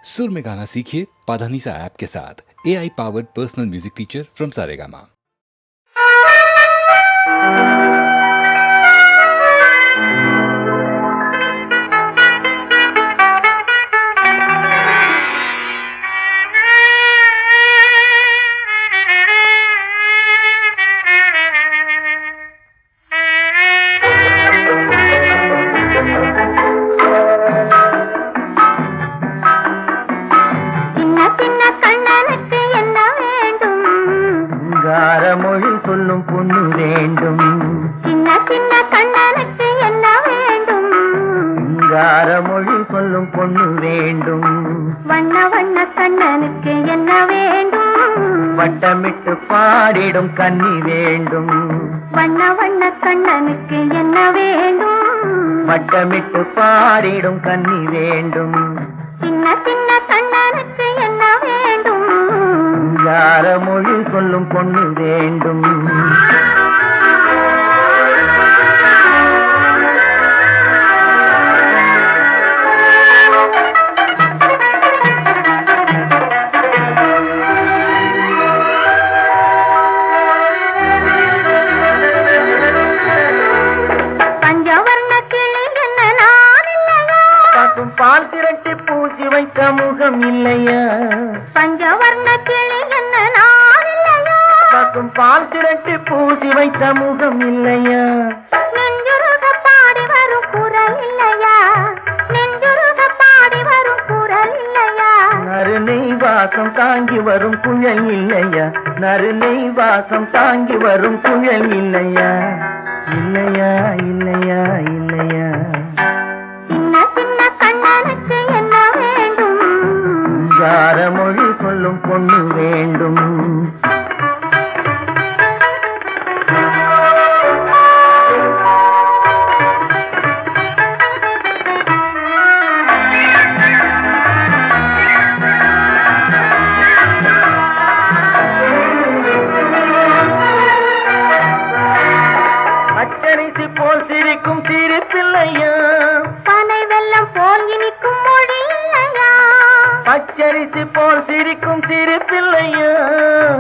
सुर में गाना सीखिए पाधानीसा ऐप के साथ। AI powered personal music teacher from Saregama. மொழி சொல்லும் பொண்ணு வேண்டும், சின்ன சின்ன கண்ணனுக்கு என்ன வேண்டும்? சிங்கார மொழி சொல்லும் பொண்ணு வேண்டும், வண்ண வண்ண கண்ணனுக்கு என்ன வேண்டும்? வட்டமிட்டு பாடிடும் கன்னி வேண்டும், வண்ண வண்ண கண்ணனுக்கு என்ன வேண்டும்? வட்டமிட்டு பாடிடும் கன்னி வேண்டும், சின்ன சின்ன கண்ணனுக்கு என்ன வேண்டும்? சிங்கார மொழி சொல்லும் பொண்ணு வேண்டும். பஞ்சவர்ண கிளி என்ன நான் இல்லையா? பசும் பால் திரட்டி பூசி வைத்த முகம் இல்லையா? பஞ்சவர்ண கிளி என்ன நான் இல்லையா? பசும் பால் திரட்டி பூசி வைத்த முகம் இல்லையா? நெஞ்சுருக பாடி வரும் குரல் இல்லையா? நெஞ்சுருக பாடி வரும் குரல் இல்லையா? நறுநெய் வாசம் தாங்கி வரும் குழல் இல்லையா? நறுநெய் வாசம் தாங்கி வரும் குழல் இல்லையா? இல்லையா இல்லையா இல்லையா? சின்ன சின்ன கண்ணனுக்கு என்ன வேண்டும்? சிங்கார மொழி சொல்லும் பொண்ணு வேண்டும். அச்சரிசி போல் சிரிக்கும் சிரிப்பில்லையா? பனை வெல்லம் போல் இனிக்கும் மொழி இல்லையா? பச்சரிசி போல் சிரிக்கும் சிரிப்பில்லையா?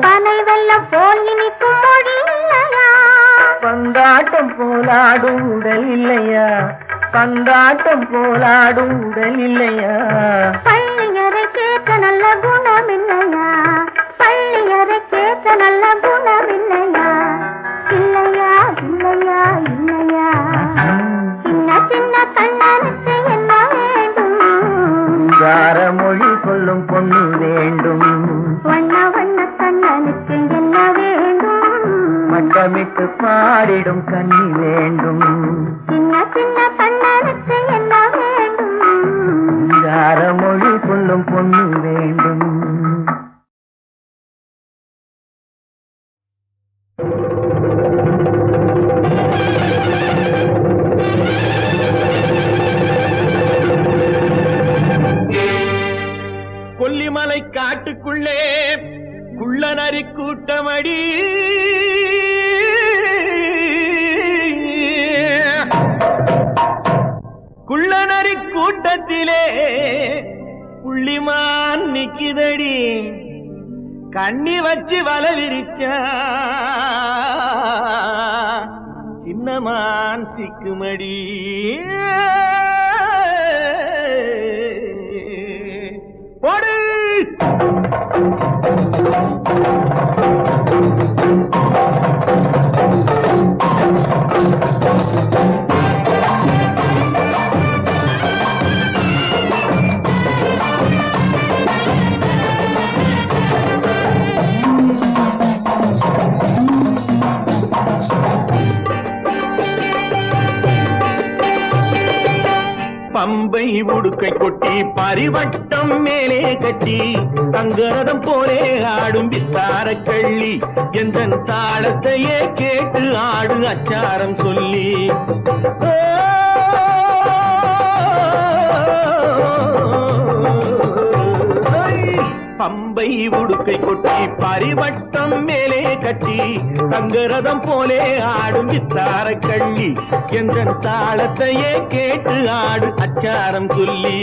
பனை வெல்லம் போல் இனிக்கும் மொழி இல்லையா? பந்தாட்டம் போலாடும் உடல் இல்லையா? பந்தாட்டம் போலாடும் உடல் இல்லையா? பள்ளியறை கேட்க நல்ல குணம் இல்லையா? பள்ளியறை கேட்க நல்ல குணம் இல்லையா? இல்லையா இல்லையா இல்லையா? சின்ன சின்ன கண்ணனுக்கு என்ன வேண்டும்? சிங்கார மொழி சொல்லும் பொண்ணு வேண்டும், வண்ண வண்ண கண்ணனுக்கு என்ன வேண்டும்? வட்டமிட்டு பாடிடும் கன்னி வேண்டும், சின்ன சின்ன கண்ணனுக்கு என்ன வேண்டும்? சிங்கார மொழி சொல்லும் பொண்ணு வேண்டும். கொல்லிமலை காட்டுக்குள்ளே குள்ளநரி கூட்டமடி, குள்ளநரி கூட்டத்திலே புள்ளிமான் நிக்கிதடி, கண்ணி வச்சு வல விரிச்சா சின்னமான் சிக்குமடி. போடு பம்பை உடுக்கை கொட்டி பரிவட்டம் மேலே கட்டி தங்கரதம் போலே ஆடும் வித்தார கள்ளி, எந்த தாளத்தையே கேட்டு ஆடு அச்சாரம் சொல்லி. பம்பை உடுக்கை கொட்டி பரிவட்டம் மேலே கட்டி தங்கரதம் போலே ஆடும் வித்தார கள்ளி, எந்த தாளத்தையே கேட்டு ஆடு அச்சாரம் சொல்லி.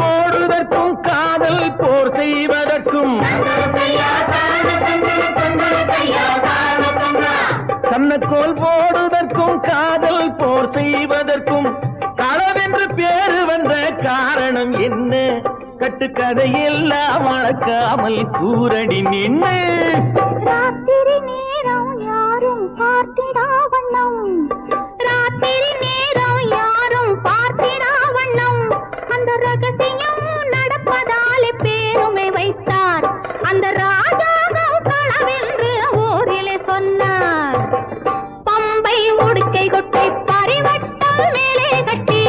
போடுவதற்கும் காதல் போர் செய்வதற்கும் கண்ணக்கோல் போடுவதற்கும் காதல் போர் செய்வதற்கும் களவென்று பேரு வந்த காரணம் என்ன? கட்டுக்கதையெல்லாம் மறக்காமல் கூரடி நின்று ராத்திரி நேரம் யாரும் பார்த்திடா வண்ணம், ராத்திரி நேரம் யாரும் பார்த்திடா வண்ணம், அந்த ரகசியம் நடப்பதாலே பேருமை வைத்தார் அந்த ராஜாவும் களவென்று ஊரிலே சொன்னார். பம்பை உடுக்கை கொட்டை பரிவட்டம் மேலே கட்டி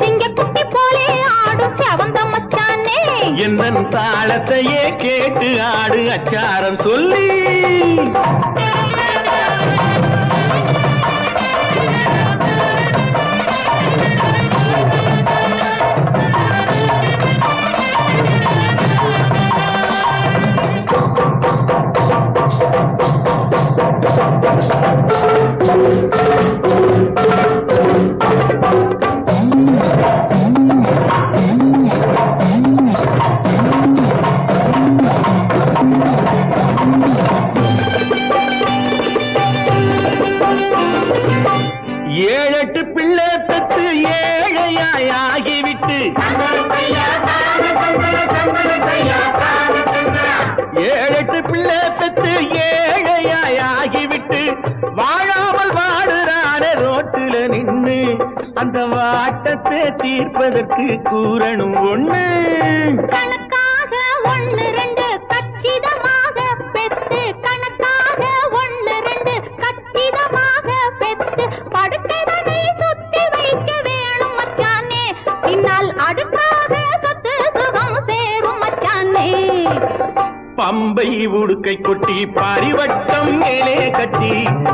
சிங்கக்குட்டி போலே ஆடும் செவந்த மச்சானே, என்னன் தாளத்தையே கேட்டு ஆடு அச்சாரம் சொல்லி. ஏழெட்டு பிள்ளை பெற்று ஏழையாய் ஆகிவிட்டு ஏழெட்டு பிள்ளை பெற்று ஏழையாய் ஆகிவிட்டு வாழாமல் வாடுறான ரோட்டுல நின்று அந்த வாட்டத்தை தீர்ப்பதற்கு கூறணும் ஒண்ணு. கணக்காக ஒண்ணு ரெண்டு கச்சிதமாக பெத்து, கணக்காக ஒண்ணு ரெண்டு கச்சிதமாக பெத்து படுக்கைதனை சுத்தி வைக்க வேணும் மச்சானே, பின்னால் அடுக்காக சொத்து சுகம் சேரும் மச்சானே. பம்பை உடுக்கை கொட்டி பரிவட்டம் மேலே கட்டி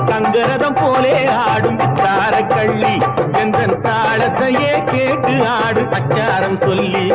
தங்கரதம் போலே ஆடும் தார கள்ளி, எந்த தாளத்தையே கேட்டு ஆடு அச்சாரம் சொல்லி.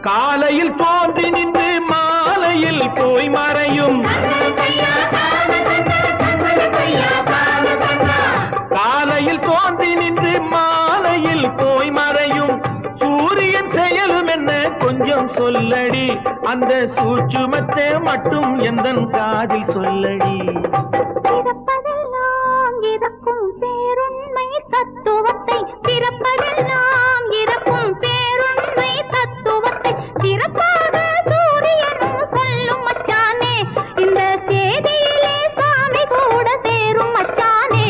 காலையில் தோன்றி நின்று மாலையில் போய் மறையும், காலையில் தோன்றி நின்று மாலையில் போய் மறையும் சூரியன் செயலும் என்ன கொஞ்சம் சொல்லடி, அந்த சூட்சுமத்தை மட்டும் எந்தன் காதில் சொல்லடி. பிறப்பதெல்லாம் இறக்கும் பேருண்மை தத்துவத்தை, பிறப்பதெல்லாம் இறக்கும் பேருண்மை தத்துவத்தை சிறப்பாக சூரியனும் சொல்லும் மச்சானே, இந்த செய்தியிலே சாமி கூட சேரும் மச்சானே.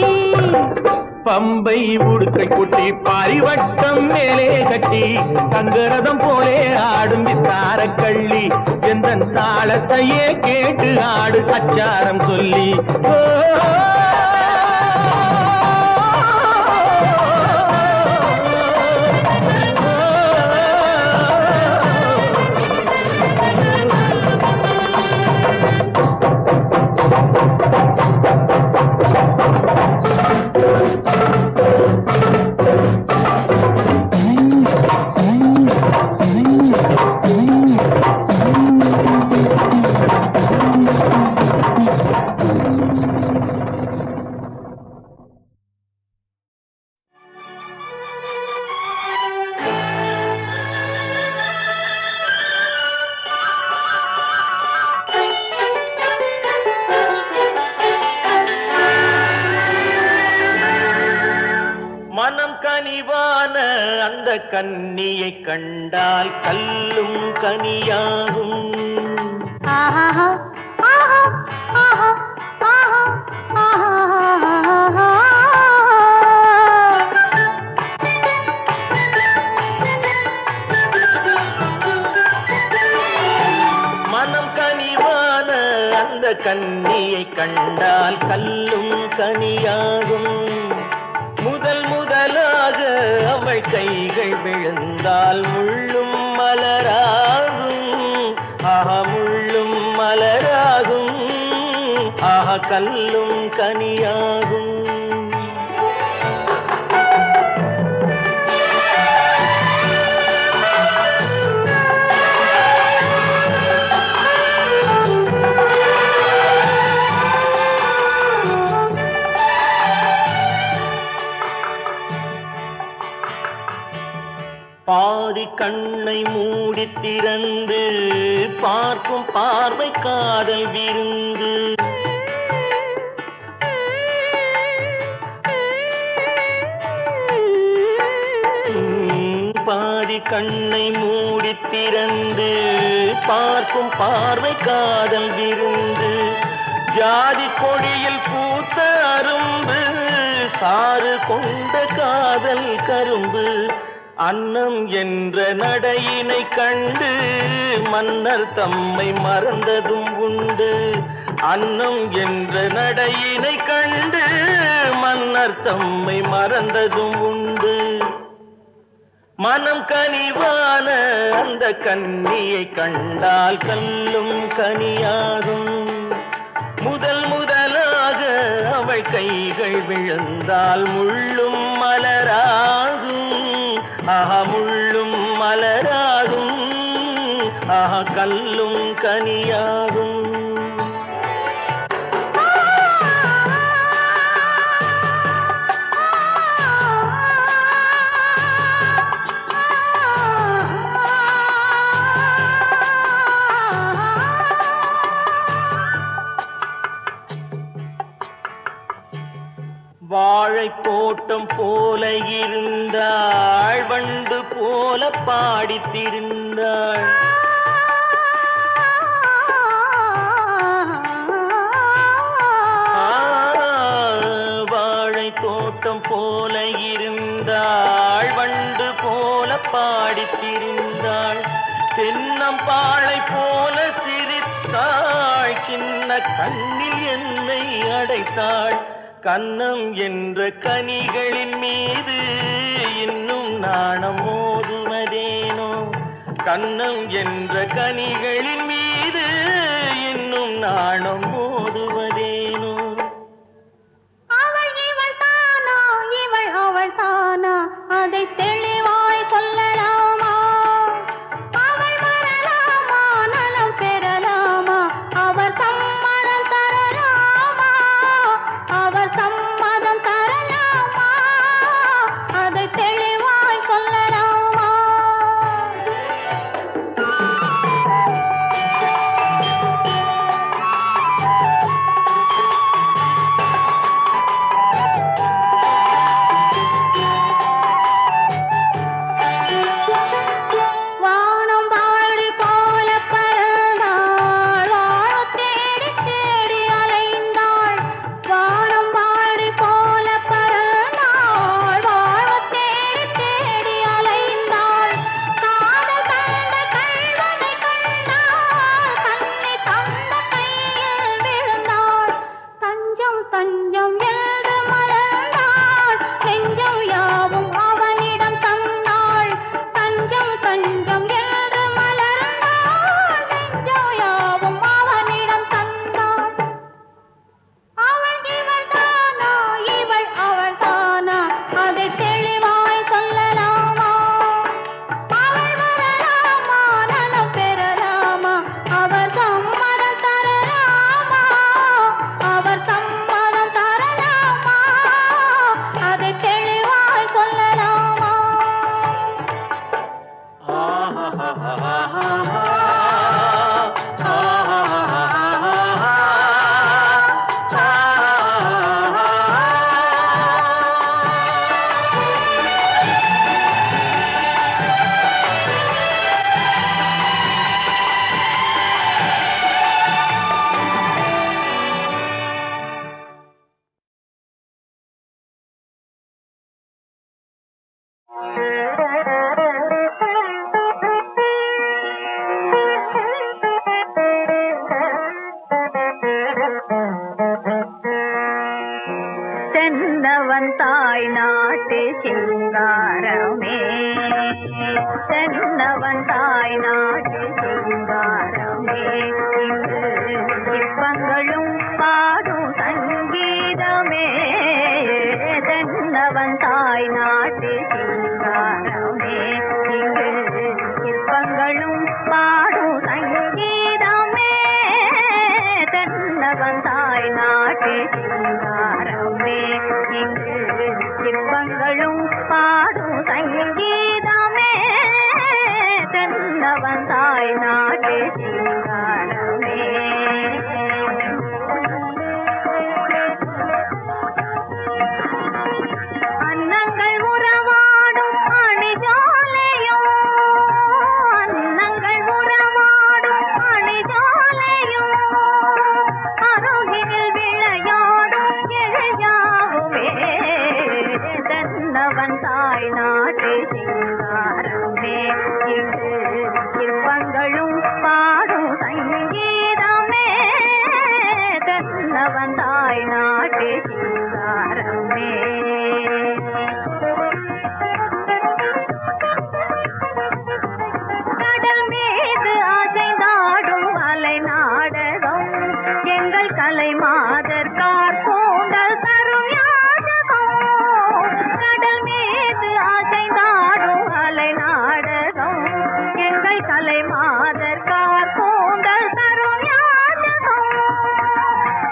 பம்பை உடுக்கை கொட்டி பரிவட்டம் மேலே கட்டி தங்கரதம் போலே ஆடும் வித்தார கள்ளி, எந்த தாளத்தையே கேட்டு ஆடு அச்சாரம் சொல்லி. மனம் கனிவான அந்த கன்னியை கண்டால் கல்லும் கனியாகும். ஆஹா ஆஹா ஆஹா ஆஹா ஆஹா. மனம் கனிவான அந்த கன்னியை கண்டால் கல்லும் கனியாகும். முதலாக அவள் கைகள் விழுந்தால் முள்ளும் மலராகும் முள்ளும் மலராகும் கல்லும் கனியாகும். பாதி கண்ணை மூடி திறந்து பார்க்கும் பார்வை காதல் விருந்து. பாதி கண்ணை மூடி திறந்து பார்க்கும் பார்வை காதல் விருந்து. ஜாதி கொடியில் பூத்த அரும்பு சாறு கொண்ட காதல் கரும்பு. அன்னம் என்ற நடையினை கண்டு மன்னர் தம்மை மறந்ததும் உண்டு. அன்னம் என்ற நடையினை கண்டு மன்னர் தம்மை மறந்ததும் உண்டு. மனம் கனிவான அந்த கன்னியை கண்டால் கல்லும் கனியாகும். முதல் முதலாக அவள் கைகள் விழுந்தால் முள்ளும் மலராகும். முள்ளும் மலராகும் கல்லும் கனியாகும். வாழை தோட்டம் போல இருந்தாள் வண்டு போல பாடித்திருந்தாள். வாழை தோட்டம் போல இருந்தாள் வண்டு போல பாடித்திருந்தாள். தென்னம்பாளை போல சிரித்தாள் சின்ன கண்ணில் என்னை அடைத்தாள். கன்னம் என்ற கனிகளின் மீது இன்னும் நாணம் மோதுவதேனோ. கன்னம் என்ற கனிகளின் மீது இன்னும் நாணம் மோதுவதேனோ. அவள் இவள் தானா இவள் அவள் தானா அதை தெளிவாய் சொல்லலாமா? அவள் வரலாமா நலம் பெறலாமா? அவர் சம்மதம் தரலாமா? அவர் சம்மதம் தரலாமா? அதை தெளிவாய் சொல்லலாமா? வானம் வாழி போல பறந்தாள் வாழத் தேடி தேடி அலைந்தாள். வானம் வாழி போல பறந்தாள் வாழத் தேடி தேடி அலைந்தாள். காதல் தந்த கள்வனை கண்டாள் கண்ணை தந்த கையில் விழுந்தாள். தஞ்சம் தஞ்சம் என்று மலர்ந்தாள் நெஞ்சம் யாவும் அவனிடம் தந்தாள். தஞ்சம் தஞ்சம் என்று மலர்ந்தாள் நெஞ்சம் யாவும் அவனிடம் தந்தாள். அவள் இவள் தானா இவள் அவள் தானா அதை தெளிவாய் சொல்லலாமா? அவள் வரலாமா நலம் பெறலாமா? அவர் சம்மதம் தரலாமா? அவர் சம்மதம் தரலாமா? அதை தெளிவாய் சொல்லலாமா? தென்னவன் தாய் நாட்டு சிங்காரமே தென்னவன் தாய் நாட்டு சிங்காரமே இங்கு சிற்பங்களும் பாடும் சங்கீதமே தென்னவன் தாய் நாட்டு சிங்காரமே இங்கு சிற்பங்களும் பாடும் சங்கீதமே தென்னவன் தாய் நாட்டு சிங்காரமே இங்கு சிற்பங்களும் பாடும் சங்கீதமே தென்னவன் தாய் நாட்டு சிங்காரமே அன்னங்கள் உறவாடும் அணிஜாலையும் அன்னங்கள் உறவாடும் அணிஜாலையும் அருகினில் விளையாடும் எழையாவுமே தென்னவன் தாய் நாட்டு சிங்காரமே இங்கு சிற்பங்களும் பாடும் சங்கீதமே தென்னவன் தாய் நாட்டு சிங்காரமே கடல் மீது அசைந்தாடும் அலை நாடகம் எங்கள் கலை மாதர் கார்கூந்தல் தரும் யாதகம் கடல் மீது அசைந்தாடும் அலை நாடகம் எங்கள் கலை மாதர் கார்கூந்தல் தரும் யாதகம்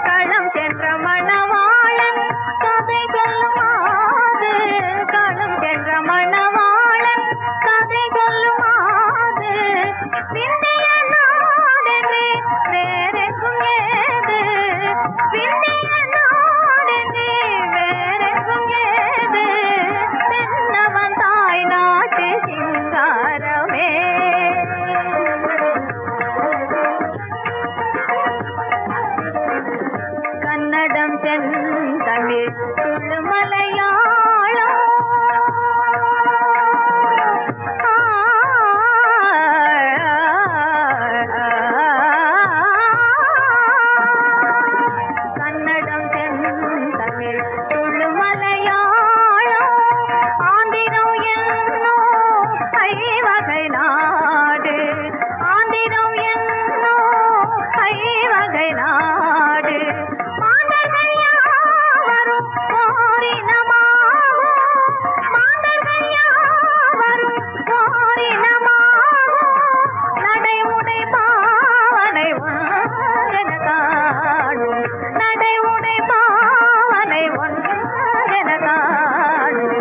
களம் சென்ற மணவாளன் கதை சொல்லுமாது களம் சென்ற மணவாளன் கதை சொல்லுமாது பிந்திய நாடென்றே வேறெங்கும் ஏது பிந்திய நாடென்றே வேறெங்கும் ஏது தென்னவன் தாய் நாட்டு சிங்காரமே கன்னடம் செந்தமிழ் துளு மலையாளம் கன்னடம் செந்தமிழ் துளு மலையாளம் ஆந்திரம் என்னோ ஐவகை நாடு ஆந்திரம் என்னோ ஐவகை நாடு மாந்தர்கள் யாவரும் ஓரினமாகும் மாந்தர்கள் யாவரும் ஓரினமாகும் நடைமுறை பாவனை ஒன்றென காணும் நடைமுறை பாவனை ஒன்றென காணும்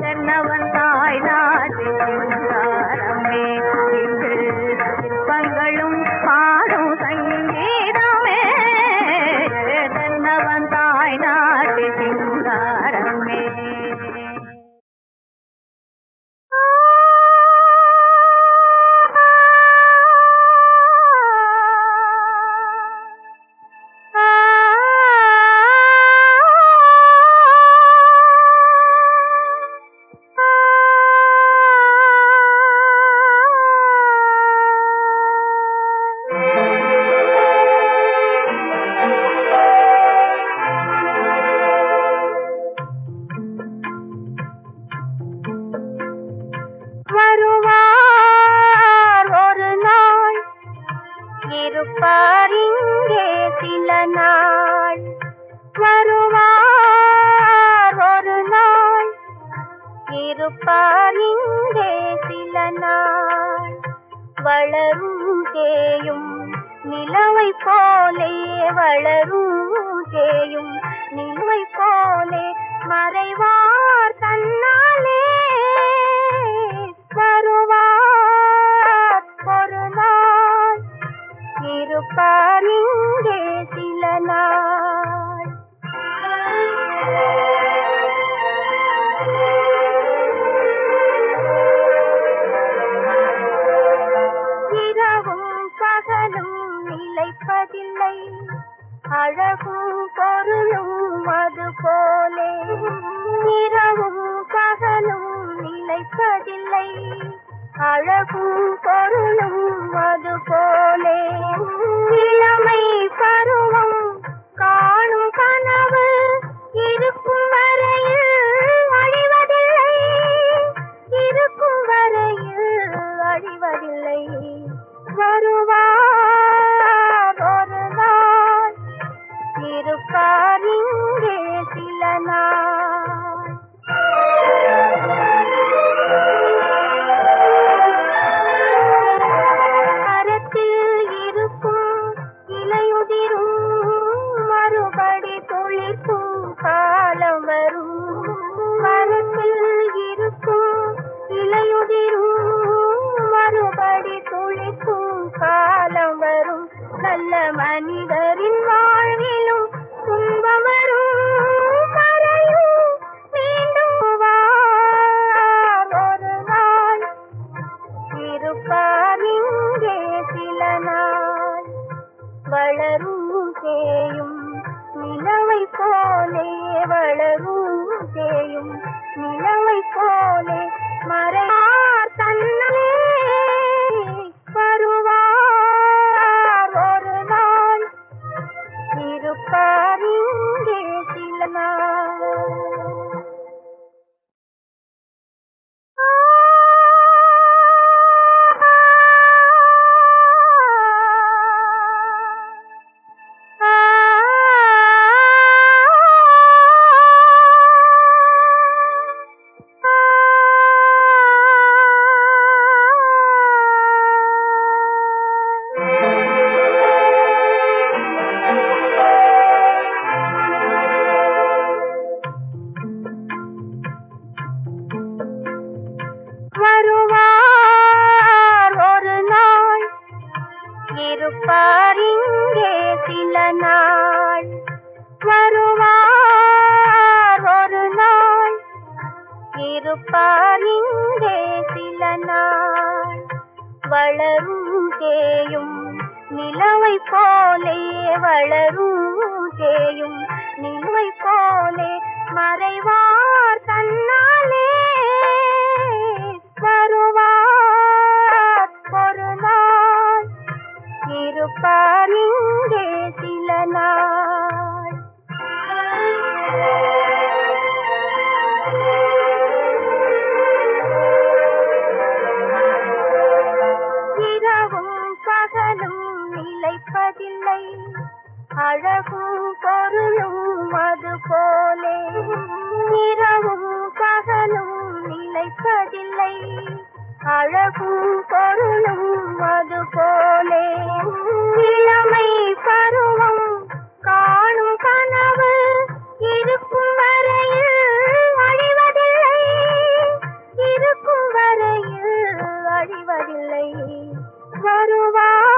தென்னவன் தாய் நாட்டு சிங்காரமே இங்கு சிற்பங்களும் பாடும் சங்கீதமே தென்னவன் தாய் நாட்டு சிங்காரமே வருவார் ஒரு நாள் இருப்பார் இங்கே சில நாள் வருவார் ஒரு நாள் இருப்பார் இங்கே சில நாள் வளரும் தேயும் நிலவை போலே வளரும் தேயும் நிலவை போலே மறைவார் தன்னாலே வருவார் ஒரு நாள் இருப்பார் இங்கே சில நாள் இரவும் பகலும் நிலைப்பதில்லை அழகும் பொருளும் அது போலே இரவும் பகலும் நிலைப்பதில்லை அழகும் பொருளும் அது போலே இளமை பருவம் காணும் கனவு இருக்கும் வரையில் அழிவதில்லை இருக்கும் வரையில் வருவார் ஒரு நாள், இருப்பார் இங்கே சில நாள். மரத்தில் இருக்கும் இலையுதிரும், மறுபடி துளிர்க்கும் காலம் வரும். மரத்தில் இருக்கும் இலையுதிரும், மறுபடி துளிர்க்கும் காலம் வரும். நல்ல மனிதரின் வாழ்விலும் துன்பம் வரும், மறையும் மீண்டும் வார் ஒரு நாள், இருப்பார் இங்கே சில நாள். வளரும் தேயும் நிலவை போலே, வளரும் தேயும் நிலவை போலே, மறையார் தன்னலே வருவார் ஒரு நாள், இருப்பார் இங்கே சில நாள். வருவார் ஒரு நாள், இருப்பார் இங்கே சில நாள். வருவார் ஒரு நாள், இருப்பார் இங்கே சில நாள். வளரும் தேயும் நிலவை போலே, வளரும் தேயும் நிலவை போலே, மறைவார் தன்னாலே வருவார் ஒரு நாள், இருப்பார் இங்கே சில நாள். இரவும் பகலும் நிலைப்பதில்லை, அழகும் பொருளும் அது போலே. இரவும் பகலும் நிலைப்பதில்லை, அழகும் பொருளும் அது போலே. இளமை பருவம் காணும் கனவு இருக்கும் வரையில் அழிவதில்லை, இருக்கும் வரையில் அழிவதில்லை. வருவார்